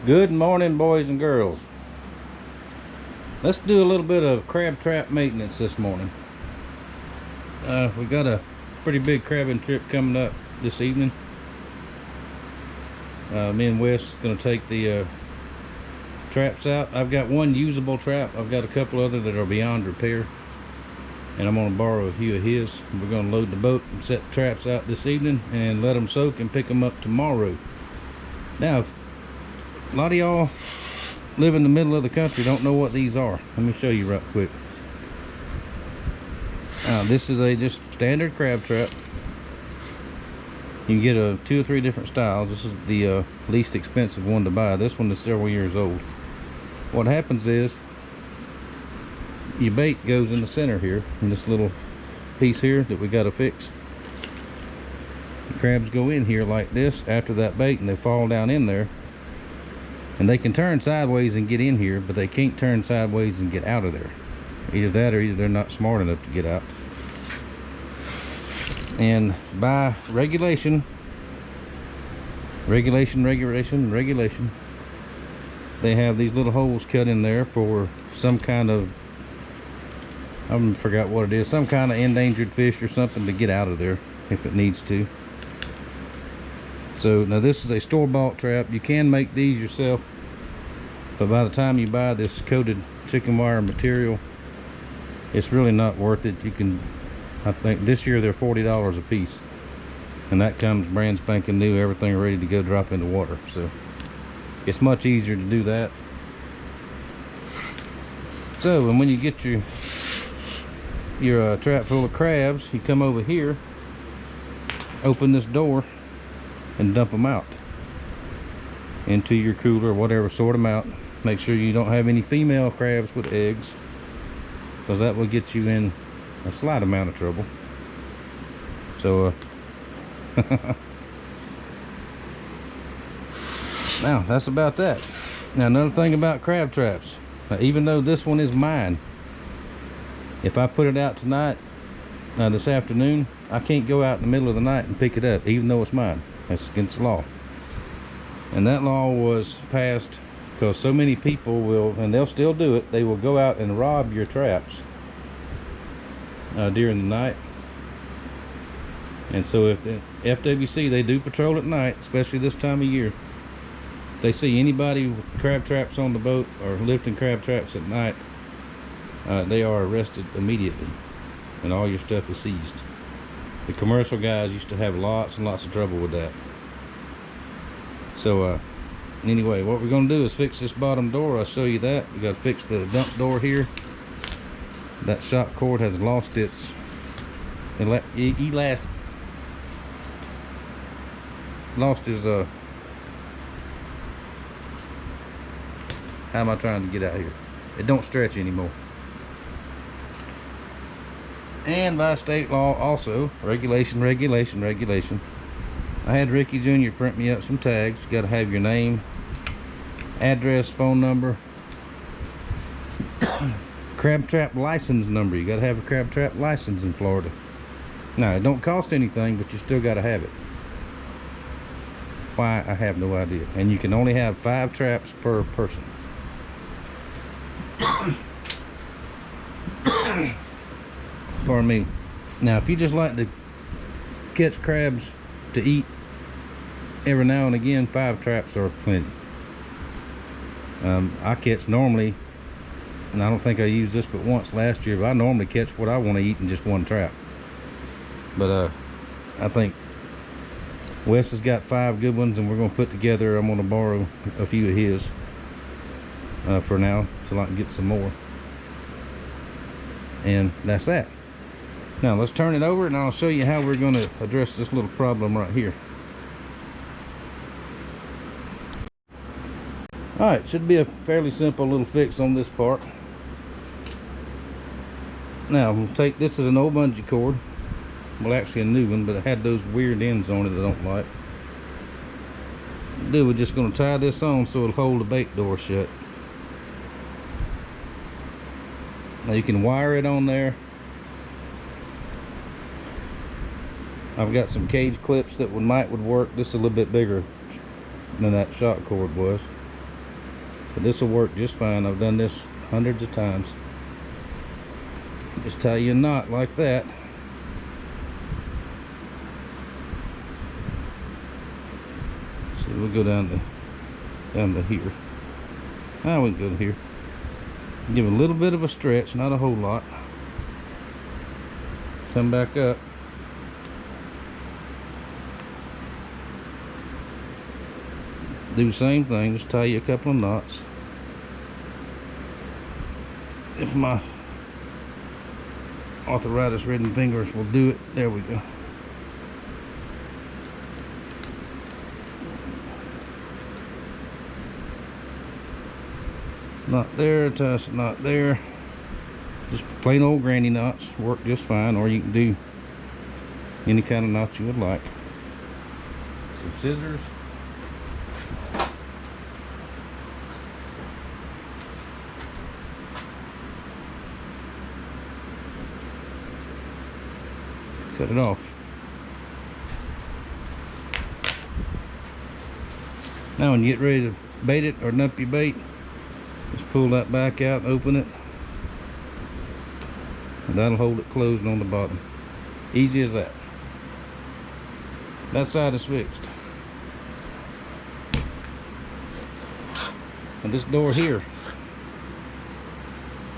Good morning, boys and girls. Let's do a little bit of crab trap maintenance this morning. We got a pretty big crabbing trip coming up this evening. Me and Wes is going to take the traps out. I've got one usable trap. I've got a couple other that are beyond repair, and I'm going to borrow a few of his. We're going to load the boat and set the traps out this evening and let them soak and pick them up tomorrow. Now, a lot of y'all live in the middle of the country, don't know what these are. Let me show you right quick. This is a just standard crab trap. You can get 2 or 3 different styles. This is the least expensive one to buy. This one is several years old. What happens is your bait goes in the center here, in this little piece here that we got to fix. The crabs go in here like this after that bait, and they fall down in there. And they can turn sideways and get in here, but they can't turn sideways and get out of there. Either that or either they're not smart enough to get out. And by regulation, they have these little holes cut in there for some kind of, I forgot what it is, some kind of endangered fish or something to get out of there if it needs to. So now this is a store-bought trap. You can make these yourself, but by the time you buy this coated chicken wire material, it's really not worth it. You can, I think this year they're $40 a piece, and that comes brand spanking new, everything ready to go drop in the water. So it's much easier to do that. So, and when you get your trap full of crabs, you come over here, open this door, and dump them out into your cooler or whatever. Sort them out. Make sure you don't have any female crabs with eggs, because that will get you in a slight amount of trouble. So now that's about that. Now another thing about crab traps, even though this one is mine, if I put it out tonight, this afternoon, I can't go out in the middle of the night and pick it up, even though it's mine. That's against the law. And that law was passed because so many people will, and they'll still do it, they will go out and rob your traps during the night. And so if the FWC, they do patrol at night, especially this time of year, if they see anybody with crab traps on the boat or lifting crab traps at night, they are arrested immediately and all your stuff is seized. The commercial guys used to have lots and lots of trouble with that. So anyway, what we're going to do is fix this bottom door. I'll show you that. We got to fix the dump door here. That shock cord has lost its lost his how am I trying to get out here? It don't stretch anymore. And by state law also, regulation. I had Ricky Jr. print me up some tags. You gotta have your name, address, phone number, crab trap license number. You gotta have a crab trap license in Florida. Now, it don't cost anything, but you still gotta have it. Why, I have no idea. And you can only have 5 traps per person. Pardon me. Now, if you just like to catch crabs to eat every now and again, 5 traps are plenty. I catch normally, and I don't think I used this but once last year, but I normally catch what I want to eat in just 1 trap. But I think Wes has got 5 good ones, and we're going to put together, I'm going to borrow a few of his for now till I can get some more. And that's that. Now let's turn it over and I'll show you how we're going to address this little problem right here. Alright, should be a fairly simple little fix on this part. Now I'm going to take, this is an old bungee cord. Well, actually a new one, but it had those weird ends on it that I don't like. We're just going to tie this on so it'll hold the bait door shut. Now you can wire it on there. I've got some cage clips that would work. This is a little bit bigger than that shock cord was. but this will work just fine. I've done this hundreds of times. Just tie you a knot like that. See, we'll go down to here. Now we can go to here. Give it a little bit of a stretch, not a whole lot. Come back up. Do the same thing, just tie you a couple of knots. If my arthritis ridden fingers will do it, there we go. Not there, touch, not there. Just plain old granny knots work just fine, or you can do any kind of knots you would like. Some scissors. Cut it off. Now when you get ready to bait it or dump your bait, just pull that back out and open it, and that'll hold it closed on the bottom. Easy as that. That side is fixed. And this door here,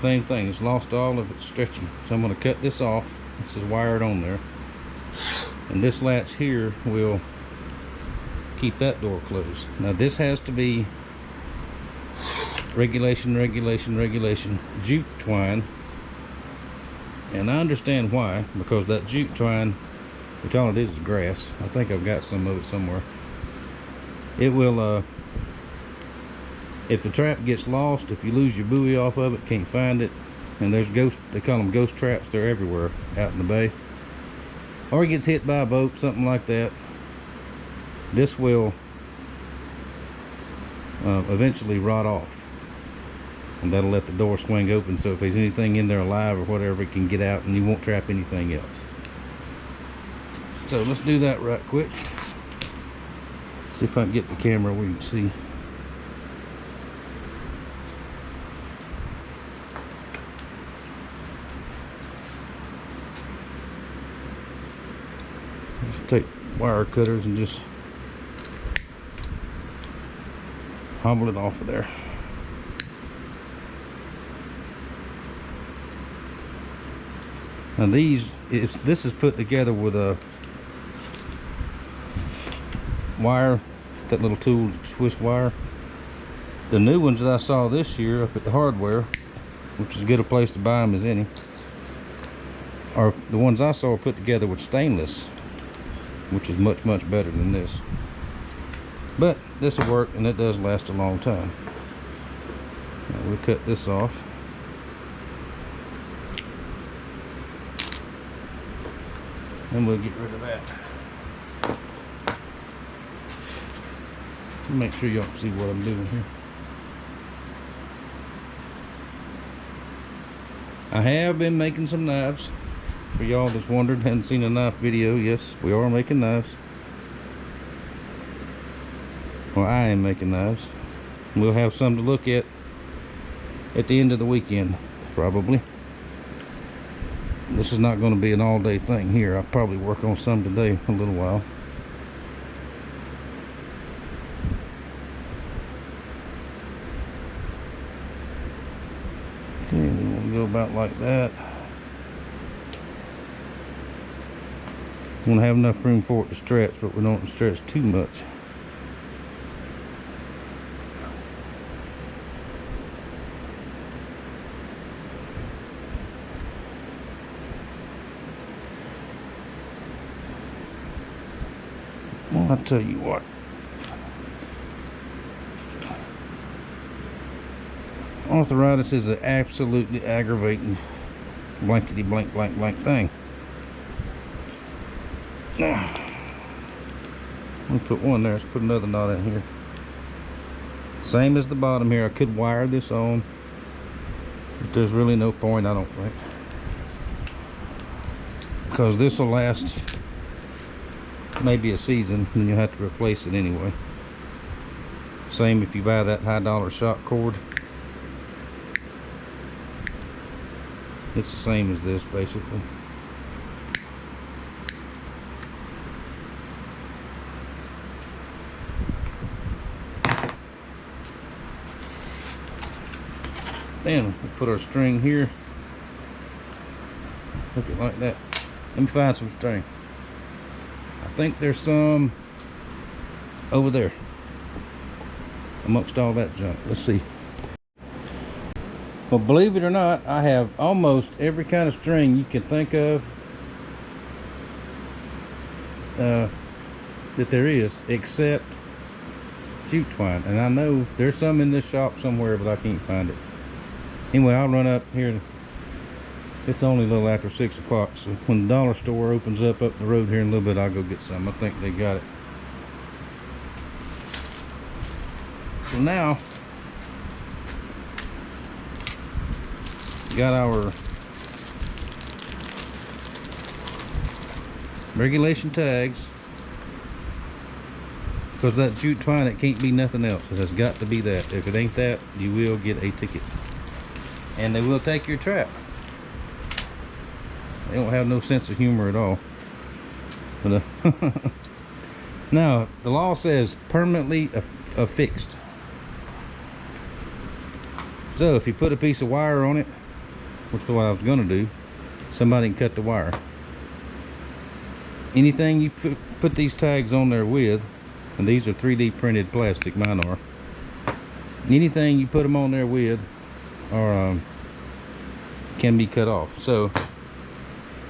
same thing, it's lost all of its stretching. So I'm going to cut this off. This is wired on there, and this latch here will keep that door closed. Now this has to be regulation jute twine, and I understand why, because that jute twine, which all it is grass. I think I've got some of it somewhere. It will if the trap gets lost, if you lose your buoy off of it, can't find it, and there's ghost, they call them ghost traps, they're everywhere out in the bay, or it gets hit by a boat, something like that, this will eventually rot off, and that'll let the door swing open, so if there's anything in there alive or whatever, it can get out and you won't trap anything else. So let's do that right quick. See if I can get the camera where you can see. Just take wire cutters and just hobble it off of there. Now this is put together with a wire, that little tool, twist wire. The new ones that I saw this year up at the hardware, which is as good a place to buy them as any, or the ones I saw are put together with stainless, which is much better than this. But this will work, and it does last a long time. Now we'll cut this off. And we'll get rid of that. Make sure y'all can see what I'm doing here. I have been making some knives. For y'all that's wondered, hadn't seen a knife video, yes, we are making knives. Well, I am making knives. We'll have some to look at the end of the weekend, probably. This is not going to be an all-day thing here. I'll probably work on some today a little while. Okay, we want to go about like that. We want to have enough room for it to stretch, but we don't want to stretch too much. Well, I'll tell you what. Arthritis is an absolutely aggravating blankety blank thing. Now, we'll put one there. Let's put another knot in here. Same as the bottom here. I could wire this on, but there's really no point, I don't think, because this will last maybe a season, then you'll have to replace it anyway. Same if you buy that high dollar shock cord. It's the same as this basically. Then we'll put our string here. Hook it like that. Let me find some string. I think there's some over there amongst all that junk. Let's see. Well, believe it or not, I have almost every kind of string you can think of that there is, except jute twine. And I know there's some in this shop somewhere, but I can't find it. Anyway, I'll run up here. It's only a little after 6 o'clock, so when the dollar store opens up the road here in a little bit, I'll go get some. I think they got it. So now, got our regulation tags, because that jute twine, it can't be nothing else. It has got to be that. If it ain't that, you will get a ticket, and they will take your trap. They don't have no sense of humor at all. But now the law says permanently affixed. So if you put a piece of wire on it, which is what I was gonna do, somebody can cut the wire. Anything you put these tags on there with, and these are 3D printed plastic, mine are. Anything you put them on there with or can be cut off. So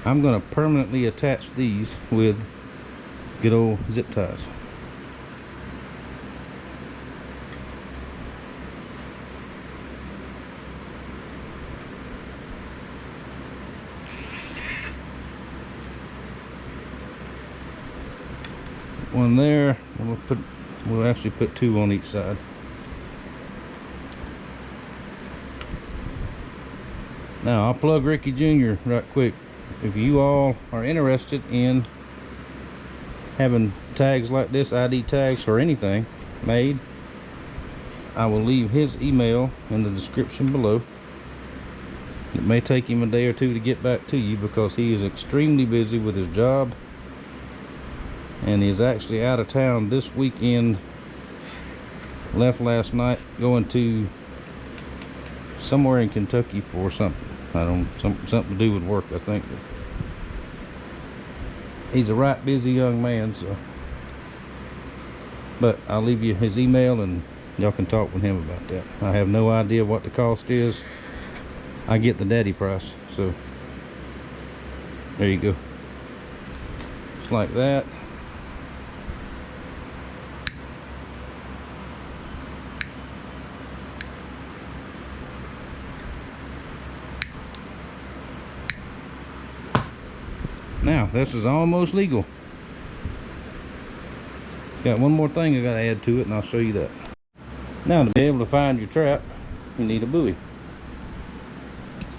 I'm gonna permanently attach these with good old zip ties. One there, and we'll actually put 2 on each side. Now I'll plug Ricky Jr. right quick. If you all are interested in having tags like this, ID tags for anything made, I will leave his email in the description below. It may take him a day or two to get back to you because he is extremely busy with his job, and he's actually out of town this weekend. Left last night going to somewhere in Kentucky for something. I don't, something to do with work, I think. He's a right busy young man, so. But I'll leave you his email and y'all can talk with him about that. I have no idea what the cost is. I get the daddy price, so there you go. Just like that. Now, this is almost legal. Got one more thing I gotta add to it, and I'll show you that. Now, to be able to find your trap, you need a buoy.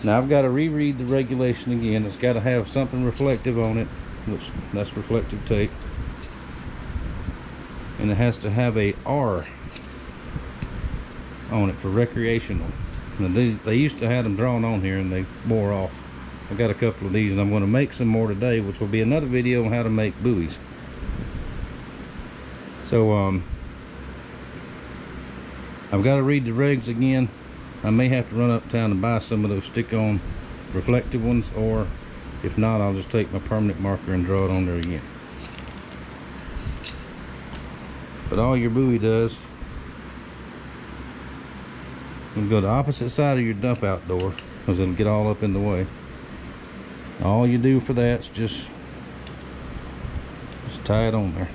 Now, I've got to reread the regulation again. It's got to have something reflective on it, which that's reflective tape. And it has to have a R on it for recreational. Now, they used to have them drawn on here, and they wore off. I got a couple of these, and I'm going to make some more today, which will be another video on how to make buoys. So I've got to read the regs again. I may have to run uptown and buy some of those stick-on reflective ones, or if not, I'll just take my permanent marker and draw it on there again. But all your buoy does, you go to the opposite side of your dump out door, because it'll get all up in the way. All you do for that's just tie it on there.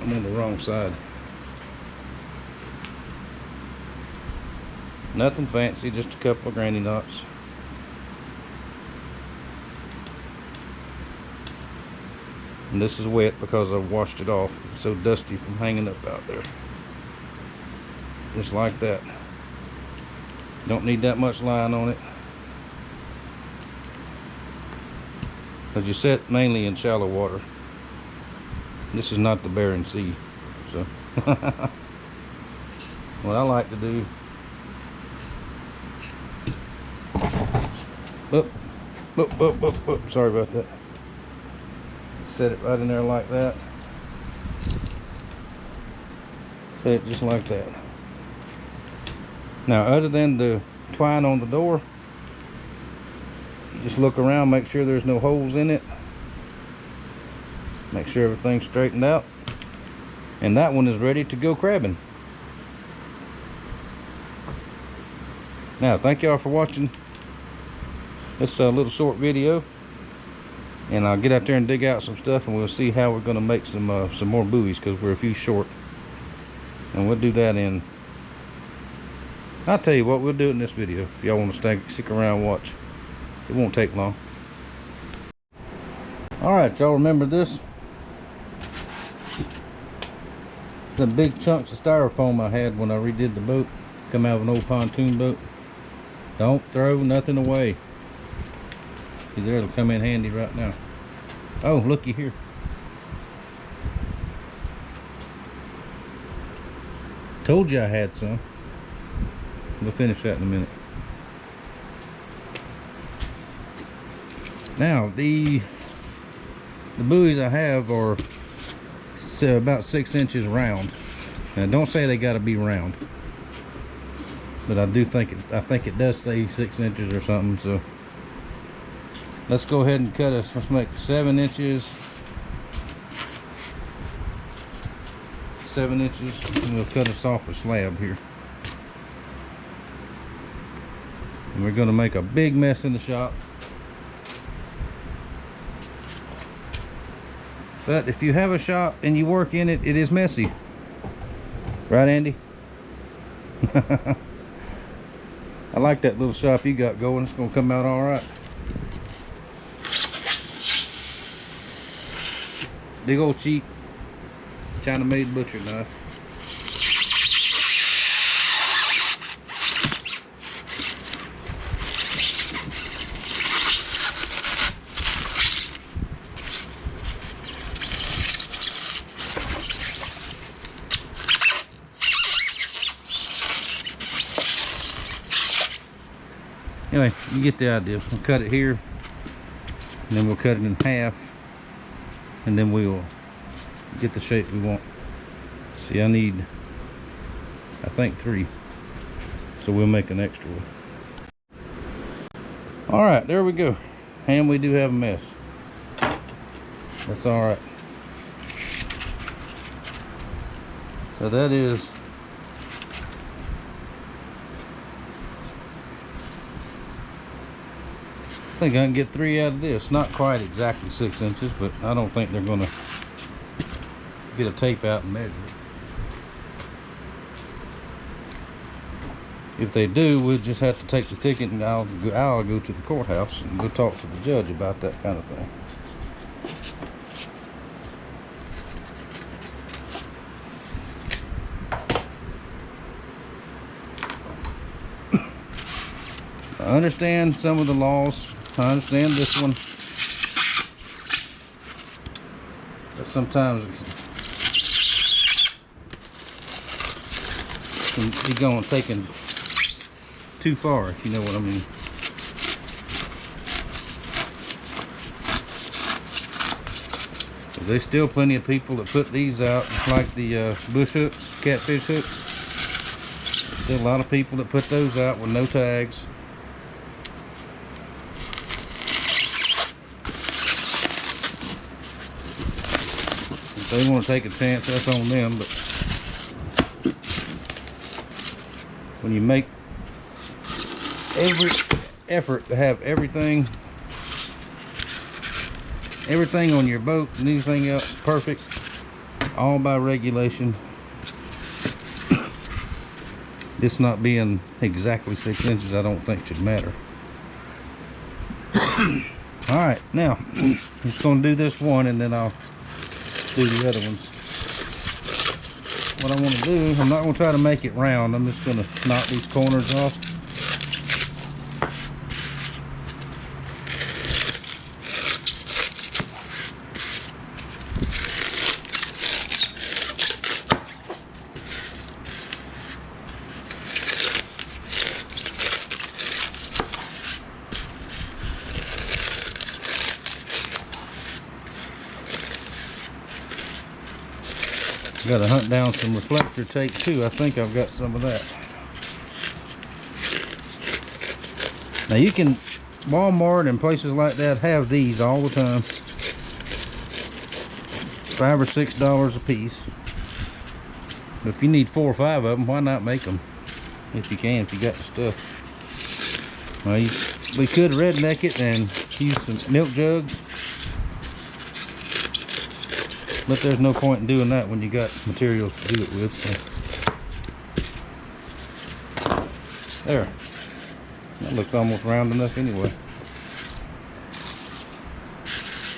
I'm on the wrong side. Nothing fancy, just a couple of granny knots. And this is wet because I've washed it off. It's so dusty from hanging up out there. Just like that. Don't need that much line on it, because you set mainly in shallow water. This is not the Bering Sea, so what I like to do, sorry about that. Set it right in there like that. Set it just like that. Now, other than the twine on the door, you just look around, make sure there's no holes in it. Make sure everything's straightened out. And that one is ready to go crabbing. Now, thank y'all for watching this little short video. And I'll get out there and dig out some stuff, and we'll see how we're going to make some more buoys, because we're a few short. And we'll do that in, I'll tell you what, we'll do it in this video. If y'all want to stick around and watch. It won't take long. Alright, y'all remember this? The big chunks of styrofoam I had when I redid the boat. Come out of an old pontoon boat. Don't throw nothing away. Either it'll come in handy right now. Oh, looky here. Told you I had some. We'll finish that in a minute. Now, the buoys I have are about 6 inches round. Now, don't say they got to be round, but I think it does say 6 inches or something. So let's go ahead and cut us. Let's make 7 inches. 7 inches, and we'll cut us off a slab here. And we're going to make a big mess in the shop. But if you have a shop and you work in it, it is messy. Right, Andy? I like that little shop you got going. It's going to come out all right. Big old cheap China-made butcher knife. Anyway, you get the idea. We'll cut it here, and then we'll cut it in half, and then we'll get the shape we want. See, I need, I think 3, so we'll make an extra one. All right, there we go. And we do have a mess. That's all right. So that is, I think I can get 3 out of this. Not quite exactly 6 inches, but I don't think they're gonna get a tape out and measure it. If they do, we'll just have to take the ticket, and I'll go to the courthouse and go talk to the judge about that kind of thing. I understand some of the laws. I understand this one, but sometimes it can be going taken too far, if you know what I mean. There's still plenty of people that put these out, like the bush hooks, catfish hooks. There's still a lot of people that put those out with no tags. If they want to take a chance, that's on them, but when you make every effort to have everything on your boat and anything else perfect, all by regulation, this not being exactly 6 inches, I don't think should matter. All right, now I'm just going to do this one, and then I'll do the other ones. What I want to do, I'm not going to try to make it round. I'm just going to knock these corners off. Got to hunt down some reflector tape too. I think I've got some of that. Now you can, Walmart and places like that have these all the time. $5 or $6 a piece. But if you need 4 or 5 of them, why not make them? If you can, if you got the stuff. Well, we could redneck it and use some milk jugs. But there's no point in doing that when you got materials to do it with. So. There. That looks almost round enough anyway.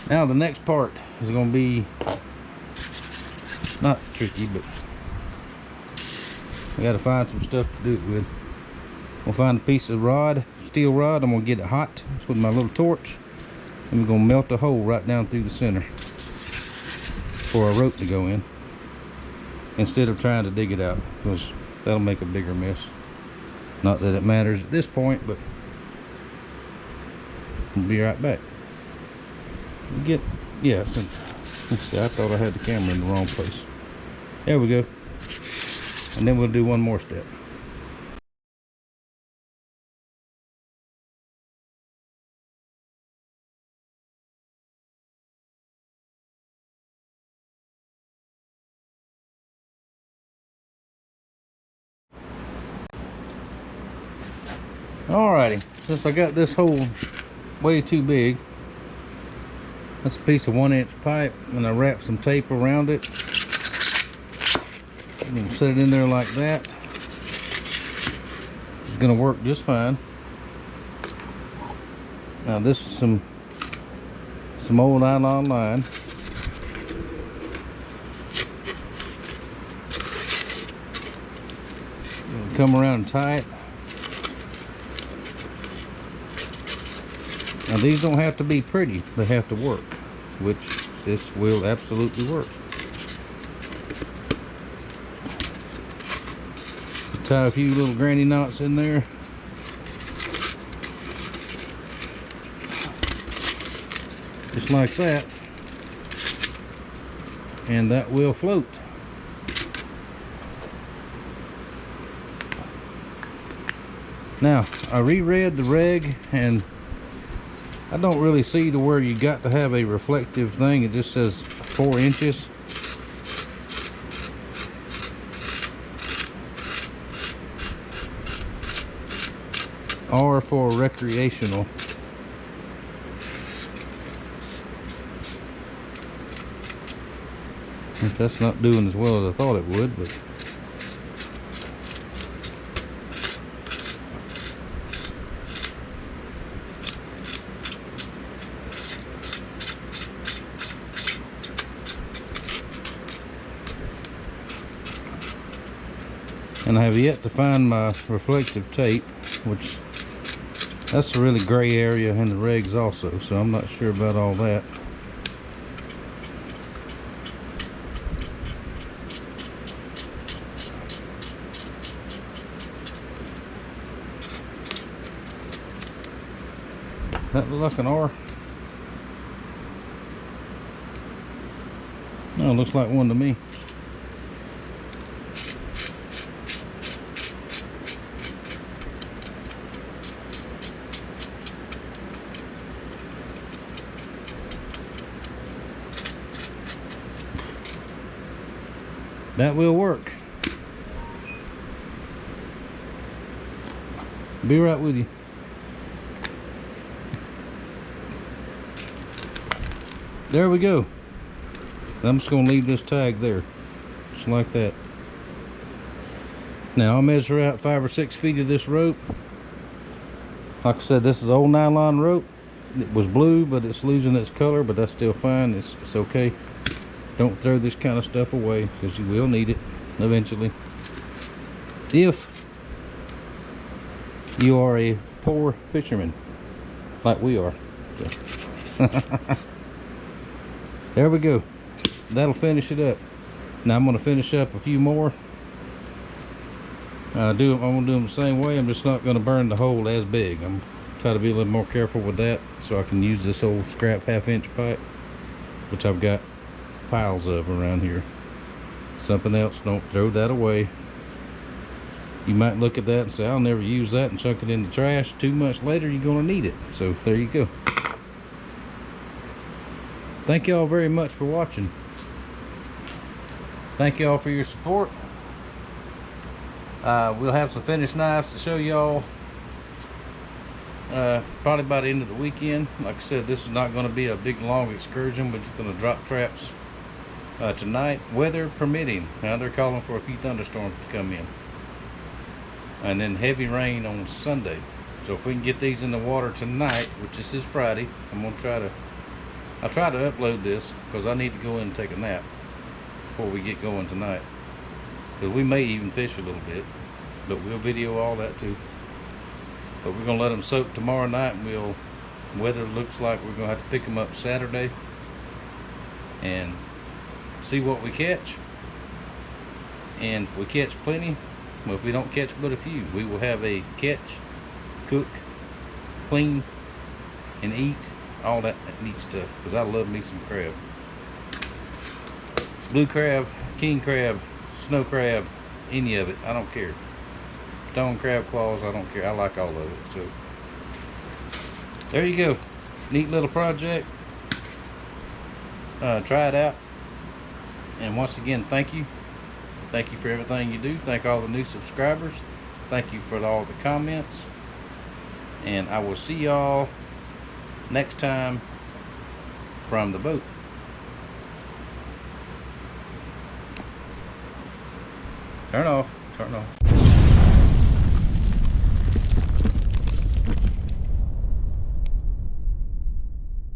Now the next part is going to be not tricky, but we got to find some stuff to do it with. We'll find a piece of rod, steel rod. I'm going to get it hot with my little torch. And we're going to melt a hole right down through the center for a rope to go in, instead of trying to dig it out, because that'll make a bigger mess. Not that it matters at this point, but we'll be right back. Let's see, I thought I had the camera in the wrong place. There we go. And then we'll do one more step. Alrighty, since I got this hole way too big, that's a piece of 1-inch pipe, and I wrap some tape around it. I'm gonna set it in there like that. It's gonna work just fine. Now this is some old nylon line. Come around and tie it. Now these don't have to be pretty, they have to work, which this will absolutely work. Tie a few little granny knots in there. Just like that. And that will float. Now, I reread the reg, and I don't really see to where you got to have a reflective thing. It just says 4 inches. Or for recreational. That's not doing as well as I thought it would, but and I have yet to find my reflective tape, which that's a really gray area in the regs also, so I'm not sure about all that. That look like an R? No, it looks like one to me. That will work. Be right with you. There we go. I'm just going to leave this tag there, just like that. Now I'll measure out 5 or 6 feet of this rope. Like I said, this is old nylon rope. It was blue, but it's losing its color, but that's still fine. It's okay. Don't throw this kind of stuff away, because you will need it eventually. If you are a poor fisherman, like we are. So. There we go. That'll finish it up. Now I'm going to finish up a few more. I'm going to do them the same way. I'm just not going to burn the hole as big. I'm trying to be a little more careful with that, so I can use this old scrap 1/2-inch pipe, which I've got piles of around here. Something else, don't throw that away. You might look at that and say, I'll never use that, and chuck it in the trash. 2 months later, you're going to need it. So there you go. Thank y'all very much for watching. Thank y'all for your support. We'll have some finished knives to show y'all probably by the end of the weekend. Like I said, this is not going to be a big long excursion. We're just going to drop traps tonight, weather permitting. Now they're calling for a few thunderstorms to come in, and then heavy rain on Sunday. So if we can get these in the water tonight, which this is Friday, I'll try to upload this because I need to go in and take a nap before we get going tonight. Because we may even fish a little bit, but we'll video all that too. But we're gonna let them soak tomorrow night, and weather looks like we're gonna have to pick them up Saturday and see what we catch. And if we catch plenty, well, if we don't catch but a few, we will have a catch, cook, clean, and eat all that neat stuff, because I love me some crab. Blue crab, king crab, snow crab, any of it, I don't care. Stone crab claws, I don't care. I like all of it. So there you go. Neat little project. Try it out. And once again, thank you. Thank you for everything you do. Thank all the new subscribers. Thank you for all the comments. And I will see y'all next time from the boat. Turn off. Turn off.